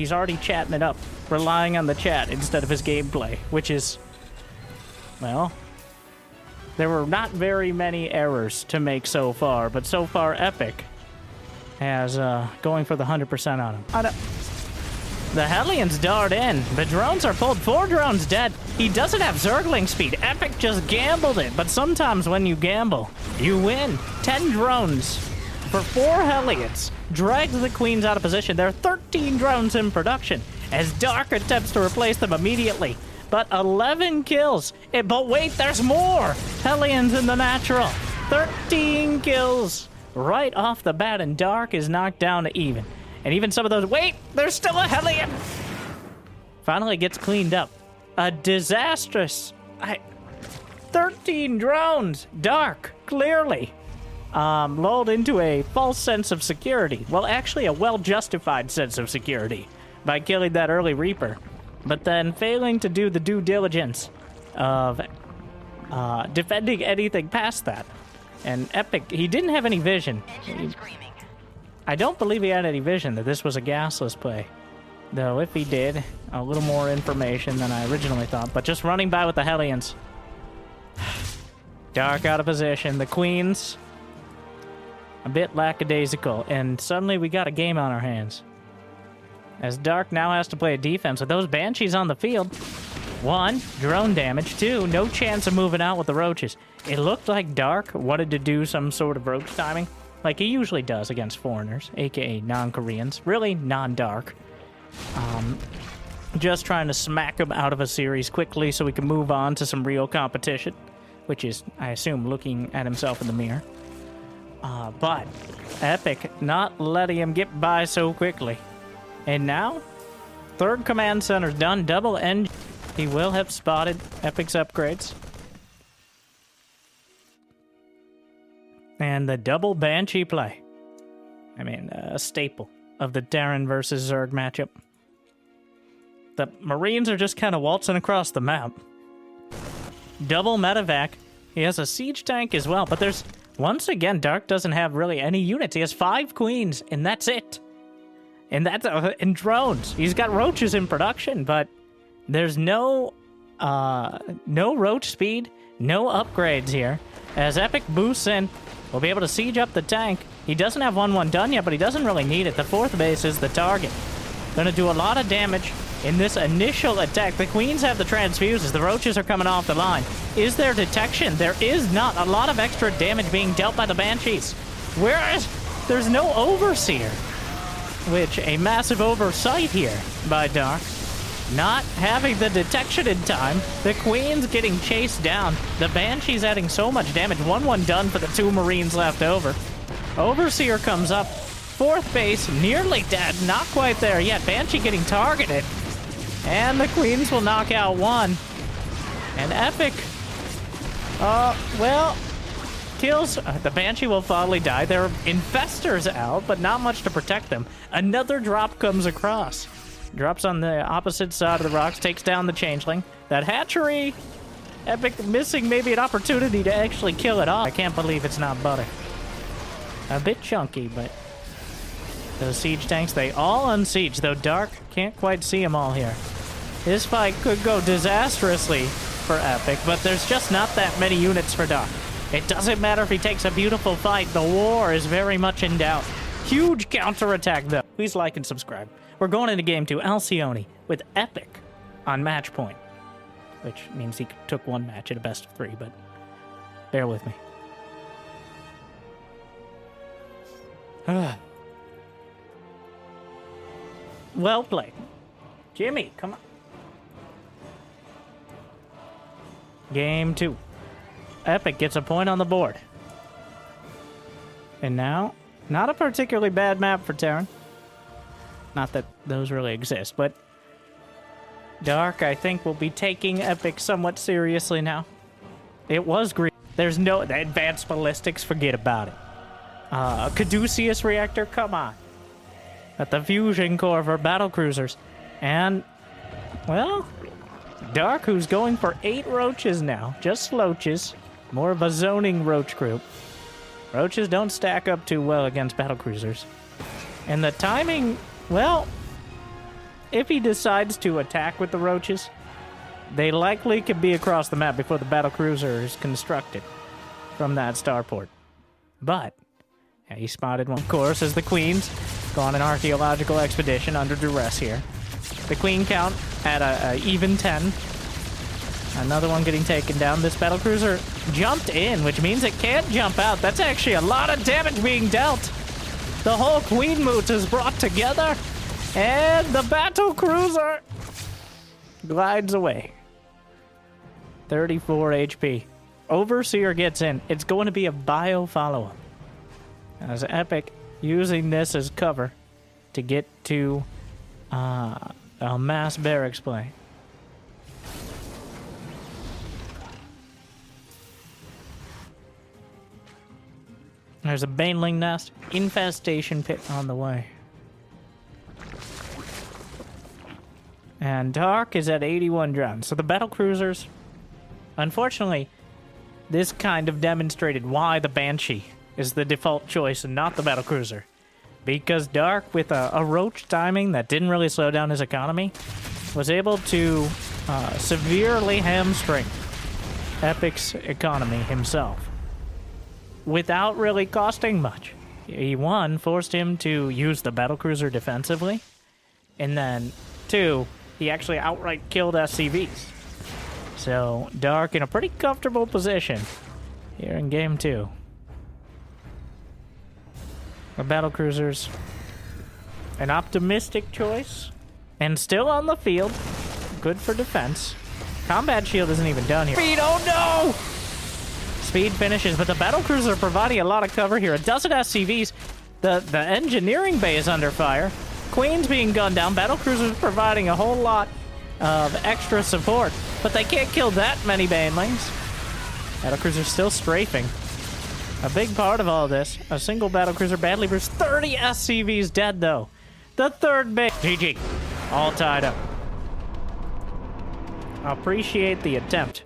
He's already chatting it up, relying on the chat instead of his gameplay, which is, well, there were not very many errors to make so far, but so far Epic has going for the 100% on him. The Hellions dart in. The drones are pulled. 4 drones dead. He doesn't have Zergling speed. Epic just gambled it, but sometimes when you gamble, you win. 10 drones for 4 Hellions. Drags the Queens out of position. There are 13 drones in production as Dark attempts to replace them immediately. But 11 kills. But wait, there's more! Hellions in the natural. 13 kills right off the bat, and Dark is knocked down to even. And even some of those... Wait! There's still a Hellion! Finally gets cleaned up. A disastrous... 13 drones! Dark, clearly. Lulled into a false sense of security. Well, actually a well-justified sense of security by killing that early Reaper. But then failing to do the due diligence of defending anything past that. And Epic, he didn't have any vision. I don't believe he had any vision that this was a gasless play. Though if he did, a little more information than I originally thought. But just running by with the Hellions. Dark out of position. The Queens, a bit lackadaisical. And suddenly we got a game on our hands. As Dark now has to play a defense with those Banshees on the field. 1, drone damage. 2, no chance of moving out with the Roaches. It looked like Dark wanted to do some sort of Roach timing, like he usually does against foreigners, aka non-Koreans. Really, non-Dark. Just trying to smack him out of a series quickly so we can move on to some real competition, which is, I assume, looking at himself in the mirror. But Epic not letting him get by so quickly. And now, 3rd command center's done. Double engine. He will have spotted Epic's upgrades. And the double Banshee play. I mean, a staple of the Terran versus Zerg matchup. The Marines are just kind of waltzing across the map. Double medevac. He has a siege tank as well, but there's... Once again, Dark doesn't have really any units. He has 5 Queens, and that's it. And that's in drones. He's got Roaches in production, but there's no Roach speed, no upgrades here. As Epic boosts in, we'll be able to siege up the tank. He doesn't have 1-1 done yet, but he doesn't really need it. The 4th base is the target. Gonna do a lot of damage in this initial attack. The Queens have the transfuses. The Roaches are coming off the line. Is there detection? There is not. A lot of extra damage being dealt by the Banshees. There's no Overseer. Which, a massive oversight here by Dark. Not having the detection in time. The Queen's getting chased down. The Banshee's adding so much damage. 1-1 done for the 2 Marines left over. Overseer comes up. 4th base, nearly dead. Not quite there yet. Banshee getting targeted. And the Queens will knock out 1. And Epic... well... kills. The Banshee will probably die. There are infestors out, but not much to protect them. Another drop comes across. Drops on the opposite side of the rocks, takes down the Changeling. That hatchery, Epic missing maybe an opportunity to actually kill it off. I can't believe it's not butter. A bit chunky, but those siege tanks, they all unsiege, though Dark can't quite see them all here. This fight could go disastrously for Epic, but there's just not that many units for Dark. It doesn't matter if he takes a beautiful fight. The war is very much in doubt. Huge counterattack, though. Please like and subscribe. We're going into Game 2, Alcyone, with Epic on match point. Which means he took 1 match at a best of 3, but bear with me. Well played. Jimmy, come on. Game 2. Epic gets a point on the board. And now, not a particularly bad map for Terran. Not that those really exist, but Dark, I think, will be taking Epic somewhat seriously now. It was green. There's no... The advanced ballistics, forget about it. Caduceus reactor, come on. At the fusion core for battlecruisers. And, well, Dark, who's going for 8 Roaches now. Just Loaches. More of a zoning Roach group. Roaches don't stack up too well against battlecruisers. And the timing, well, if he decides to attack with the roaches, they likely could be across the map before the battlecruiser is constructed from that starport. But yeah, he spotted one. Of course, as the queens go on an archaeological expedition under duress here. The queen count at a even 10. Another one getting taken down. This battlecruiser jumped in, which means it can't jump out. That's actually a lot of damage being dealt. The whole queen moot is brought together, and the battlecruiser glides away. 34 HP. Overseer gets in. It's going to be a bio follow-up. As Epic using this as cover to get to a mass barracks play. There's a Baneling nest, infestation pit on the way. And Dark is at 81 drones. So the battlecruisers, unfortunately, this kind of demonstrated why the Banshee is the default choice and not the battlecruiser. Because Dark, with a Roach timing that didn't really slow down his economy, was able to severely hamstring Epic's economy himself without really costing much. He, one, forced him to use the battlecruiser defensively, and then, two, he actually outright killed SCVs. So, Dark in a pretty comfortable position here in Game 2. The battlecruisers, an optimistic choice, and still on the field. Good for defense. Combat shield isn't even done here. Speed, oh no! Speed finishes, but the battlecruiser providing a lot of cover here. A dozen SCVs. The engineering bay is under fire. Queen's being gunned down. Battlecruisers providing a whole lot of extra support, but they can't kill that many banelings. Battlecruiser still strafing. A big part of all this, a single battlecruiser badly bruised. 30 SCVs dead, though. The third base. GG. All tied up. Appreciate the attempt.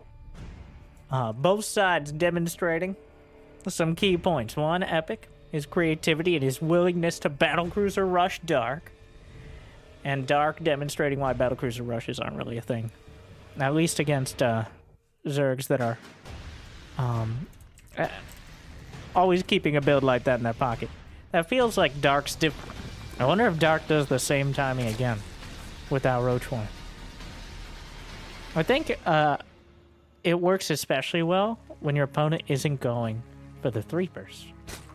Both sides demonstrating some key points. One, Epic, his creativity and his willingness to battlecruiser rush Dark. And Dark demonstrating why battlecruiser rushes aren't really a thing. At least against Zergs that are always keeping a build like that in their pocket. That feels like Dark's different. I wonder if Dark does the same timing again without Roach 1. I think it works especially well when your opponent isn't going for the Reapers.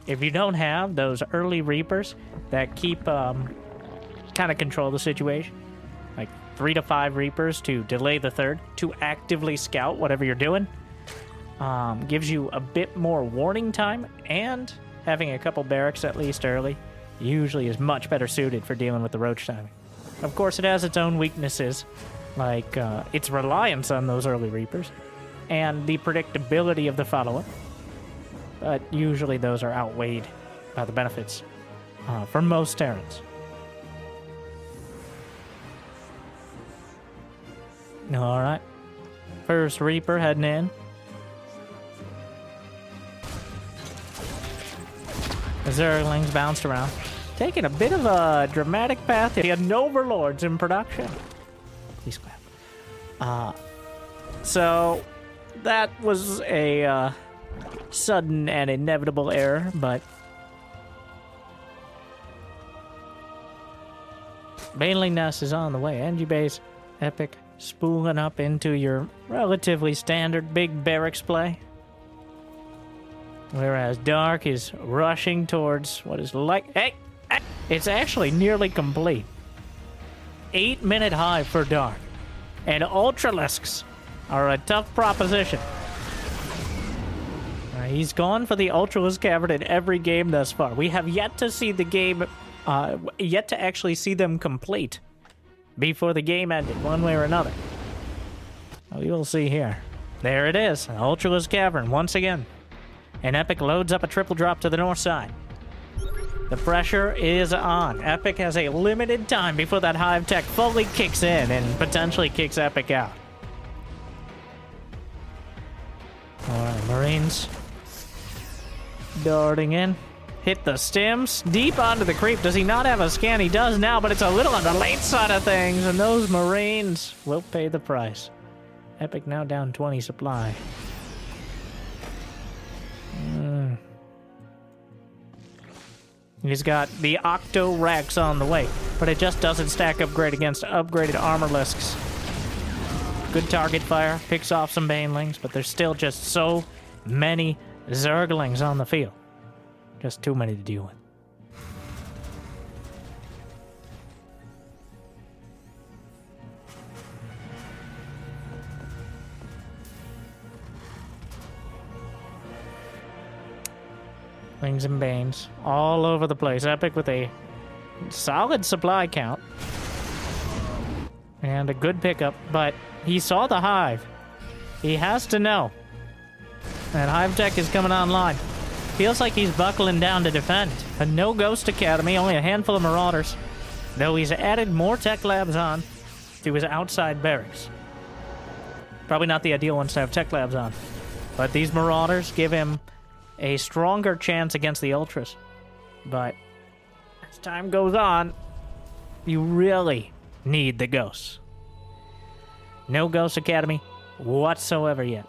If you don't have those early Reapers that keep kind of control the situation, like 3 to 5 Reapers to delay the third, to actively scout whatever you're doing, gives you a bit more warning time, and having a couple barracks at least early usually is much better suited for dealing with the Roach timing. Of course, it has its own weaknesses, like its reliance on those early Reapers and the predictability of the follow-up, but usually those are outweighed by the benefits for most Terrans. All right, first Reaper heading in. The Zerglings bounced around, taking a bit of a dramatic path. He had no overlords in production. Please clap. So that was a sudden and inevitable error, but Baneling Nest is on the way. NG base, Epic, spooling up into your relatively standard big barracks play. Whereas Dark is rushing towards what is like... Hey! It's actually nearly complete. 8-minute Hive for Dark. And Ultralisks are a tough proposition. He's gone for the Ultralisk Cavern in every game thus far. We have yet to see the game... yet to actually see them complete before the game ended, one way or another. Well, we will see here. There it is. An Ultralisk Cavern once again. And Epic loads up a triple drop to the north side. The pressure is on. Epic has a limited time before that Hive tech fully kicks in and potentially kicks Epic out. Alright, Marines darting in. Hit the stims. Deep onto the creep. Does he not have a scan? He does now, but it's a little on the late side of things, and those Marines will pay the price. Epic now down 20 supply. He's got the Octo Rex on the way, but it just doesn't stack up great against upgraded Armorlisks. Good target fire, picks off some Banelings, but there's still just so many Zerglings on the field. Just too many to deal with. Wings and Banes all over the place. Epic with a solid supply count. And a good pickup, but he saw the Hive. He has to know. And Hive Tech is coming online. Feels like he's buckling down to defend. A no Ghost Academy, only a handful of Marauders. Though he's added more tech labs on to his outside barracks. Probably not the ideal ones to have tech labs on. But these Marauders give him a stronger chance against the Ultras. But as time goes on, you really need the Ghosts. No Ghost Academy whatsoever yet.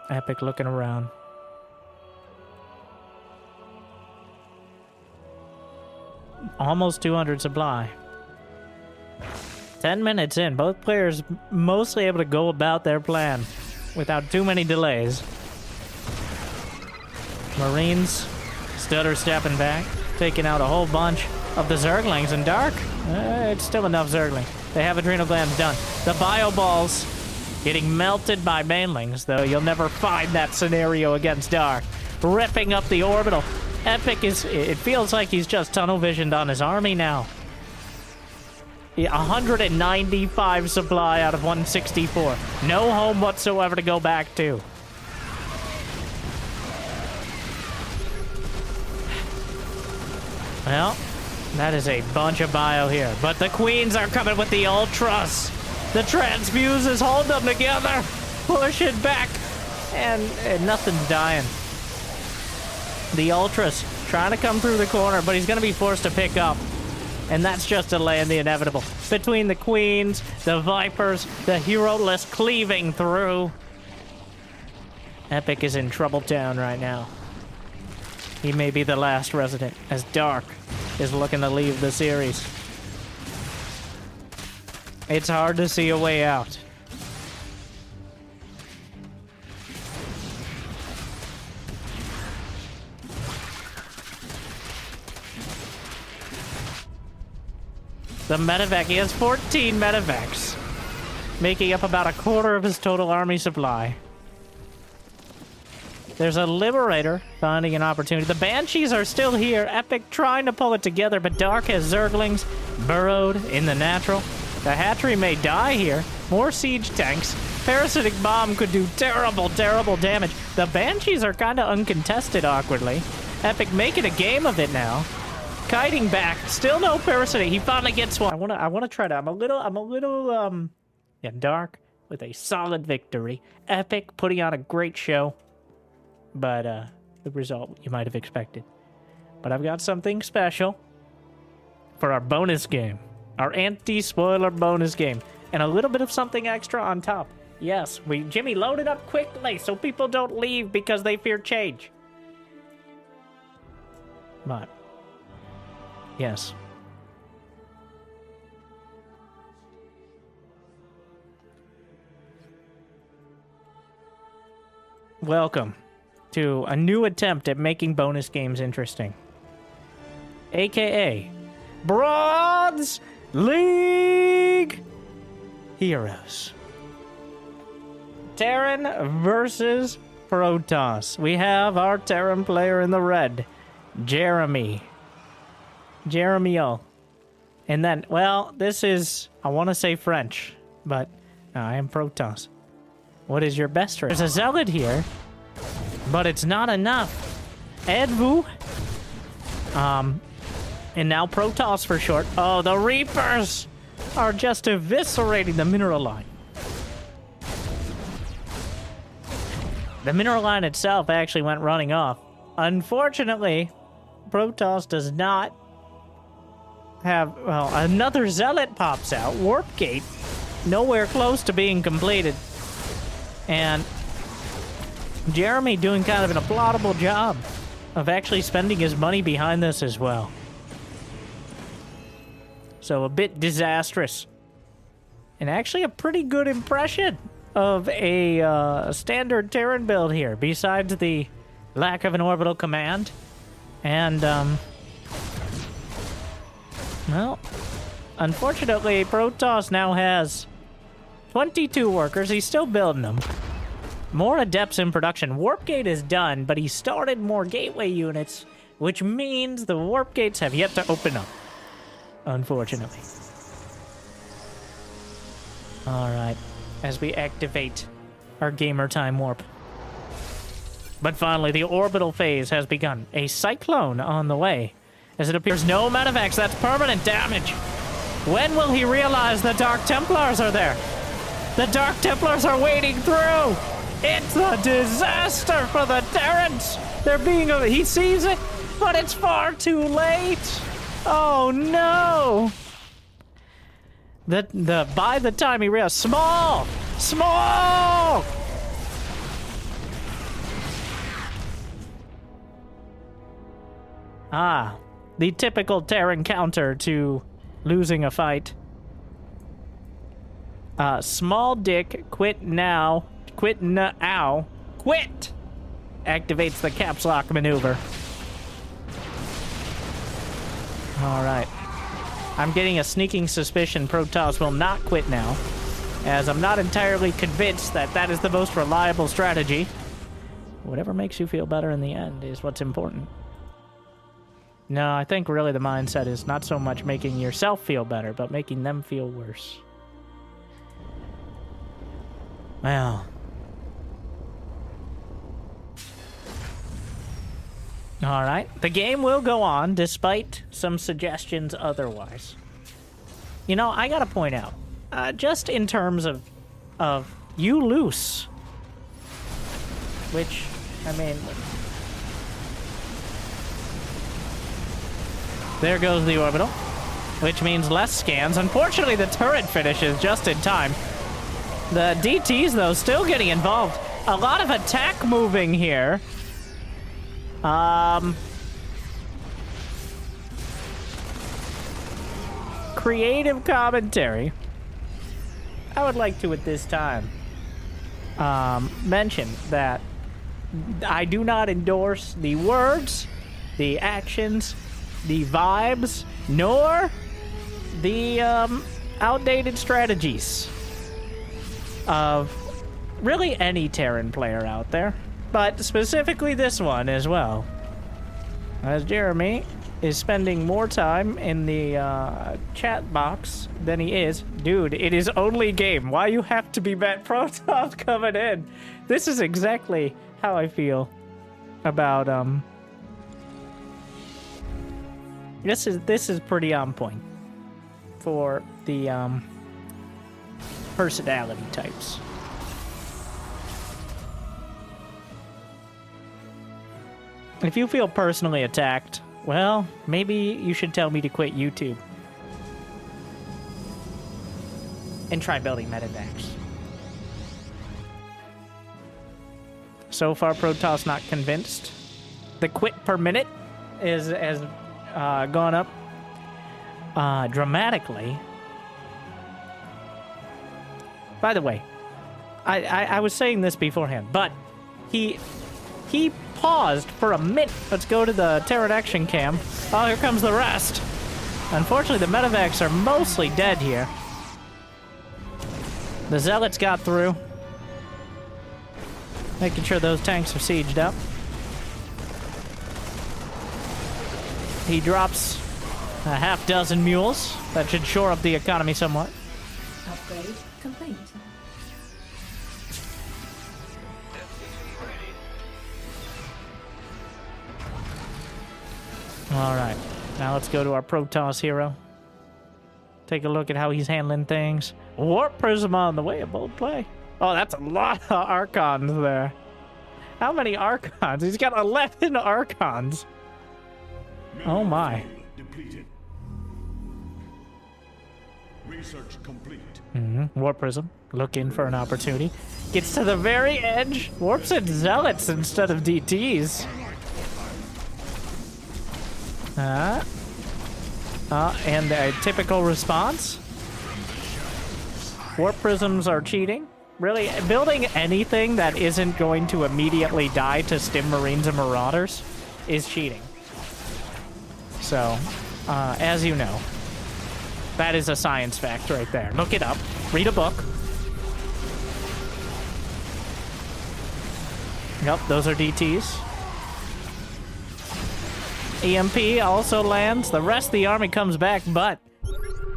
Epic looking around. Almost 200 supply. 10 minutes in, both players mostly able to go about their plan without too many delays. Marines stutter stepping back, taking out a whole bunch of the Zerglings, and Dark, it's still enough Zergling. They have Adrenal Glands done. The Bio Balls getting melted by Banelings, though you'll never find that scenario against Dark. Ripping up the orbital. Epic is, it feels like he's just tunnel visioned on his army now. 195 supply out of 164. No home whatsoever to go back to. Well, that is a bunch of bio here. But the Queens are coming with the Ultras. The Transfuses hold them together. Push it back. And nothing's dying. The Ultras trying to come through the corner, but he's going to be forced to pick up. And that's just delaying the inevitable. Between the Queens, the Vipers, the hero list cleaving through. Epic is in trouble town right now. He may be the last resident, as Dark is looking to leave the series. It's hard to see a way out. The medevac, he has 14 medevacs, making up about a quarter of his total army supply. There's a Liberator finding an opportunity. The Banshees are still here. Epic trying to pull it together, but Dark has Zerglings burrowed in the natural. The Hatchery may die here. More siege tanks. Parasitic Bomb could do terrible, terrible damage. The Banshees are kind of uncontested awkwardly. Epic making a game of it now. Kiting back, still no parasitic. He finally gets one. I wanna try to. I'm a little Dark with a solid victory. Epic putting on a great show, but the result you might have expected. But I've got something special for our bonus game, our anti-spoiler bonus game, and a little bit of something extra on top. Yes, Jimmy loaded up quickly so people don't leave because they fear change. But yes. Welcome to a new attempt at making bonus games interesting. AKA Bronze League Heroes. Terran versus Protoss. We have our Terran player in the red, Jeremy. Jeremy-o. And then, well, this is, I want to say French, but no, I am Protoss. What is your best race? There's a Zealot here, but it's not enough. Êtes-vous? And now Protoss for short. Oh, the Reapers are just eviscerating the mineral line. The mineral line itself actually went running off. Unfortunately, Protoss does not have... Well, another Zealot pops out. Warp Gate, nowhere close to being completed. And Jeremy doing kind of an applaudable job of actually spending his money behind this as well. So a bit disastrous. And actually a pretty good impression of a standard Terran build here, besides the lack of an orbital command. And, well, unfortunately, Protoss now has 22 workers. He's still building them. More adepts in production. Warp Gate is done, but he started more gateway units, which means the warp gates have yet to open up, unfortunately. Alright, as we activate our gamer time warp. But finally, the orbital phase has begun. A cyclone on the way. As it appears, no Medivacs, that's permanent damage. When will he realize the Dark Templars are there? The Dark Templars are wading through! It's a disaster for the Terrans! They're being... He sees it, but it's far too late! Oh no! By the time he realizes... Small! Small! Ah, the typical Terran counter to losing a fight. Small dick, quit now. Quit now. Quit! Activates the caps lock maneuver. Alright. I'm getting a sneaking suspicion Protoss will not quit now, as I'm not entirely convinced that that is the most reliable strategy. Whatever makes you feel better in the end is what's important. No, I think really the mindset is not so much making yourself feel better, but making them feel worse. Well. Alright, the game will go on, despite some suggestions otherwise. You know, I gotta point out, just in terms of you loose, which, I mean... There goes the orbital, which means less scans. Unfortunately, the turret finishes just in time. The DTs, though, still getting involved. A lot of attack moving here. Creative commentary. I would like to, at this time, mention that I do not endorse the words, the actions, the vibes, nor the outdated strategies of really any Terran player out there, but specifically this one as well. As Jeremy is spending more time in the chat box than he is. Dude, it is only game. Why you have to be mad? Protoss coming in. This is exactly how I feel about This is pretty on point for the personality types. If you feel personally attacked, well, maybe you should tell me to quit YouTube and try building Medivacs. So far, Protoss not convinced. The quit per minute has gone up dramatically. By the way, I was saying this beforehand, but he paused for a minute. Let's go to the Terran action cam. Oh, here comes the rest. Unfortunately, the Medivacs are mostly dead here. The Zealots got through, making sure those tanks are sieged up. He drops a half dozen mules. That should shore up the economy somewhat. Upgrade complete. Alright, now let's go to our Protoss hero. Take a look at how he's handling things. Warp Prism on the way, a bold play. Oh, that's a lot of Archons there. How many Archons? He's got 11 Archons. Oh my. Depleted. Research complete. Warp Prism, looking for an opportunity. Gets to the very edge. Warps in Zealots instead of DTs. And a typical response. Warp Prisms are cheating. Really, building anything that isn't going to immediately die to Stim Marines and Marauders is cheating. So, as you know, that is a science fact right there. Look it up. Read a book. Yep, those are DTs. EMP also lands. The rest of the army comes back, but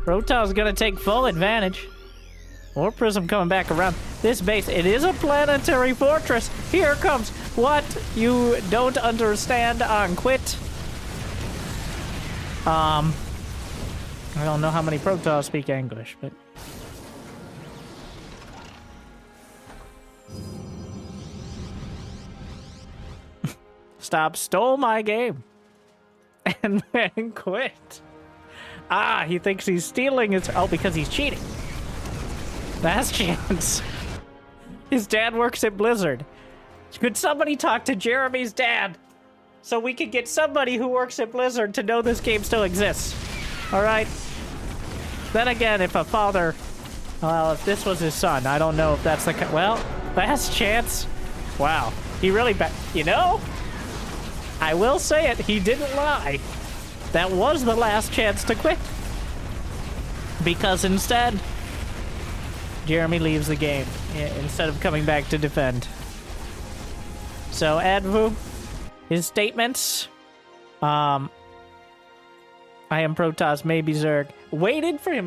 Rotov's gonna take full advantage. Warp Prism coming back around. This base, it is a planetary fortress. Here comes what you don't understand on Quit. I don't know how many Protoss speak English, but... Stop stole my game. And then quit. Ah, he thinks he's stealing his... Oh, because he's cheating. That's chance. His dad works at Blizzard. Could somebody talk to Jeremy's dad so we could get somebody who works at Blizzard to know this game still exists? All right. Then again, if a father... Well, if this was his son, I don't know if that's the... Well, last chance. Wow. He really... You know? I will say it. He didn't lie. That was the last chance to quit. Because instead... Jeremy leaves the game instead of coming back to defend. So, Advu, his statements, I am Protoss, maybe Zerg, waited for him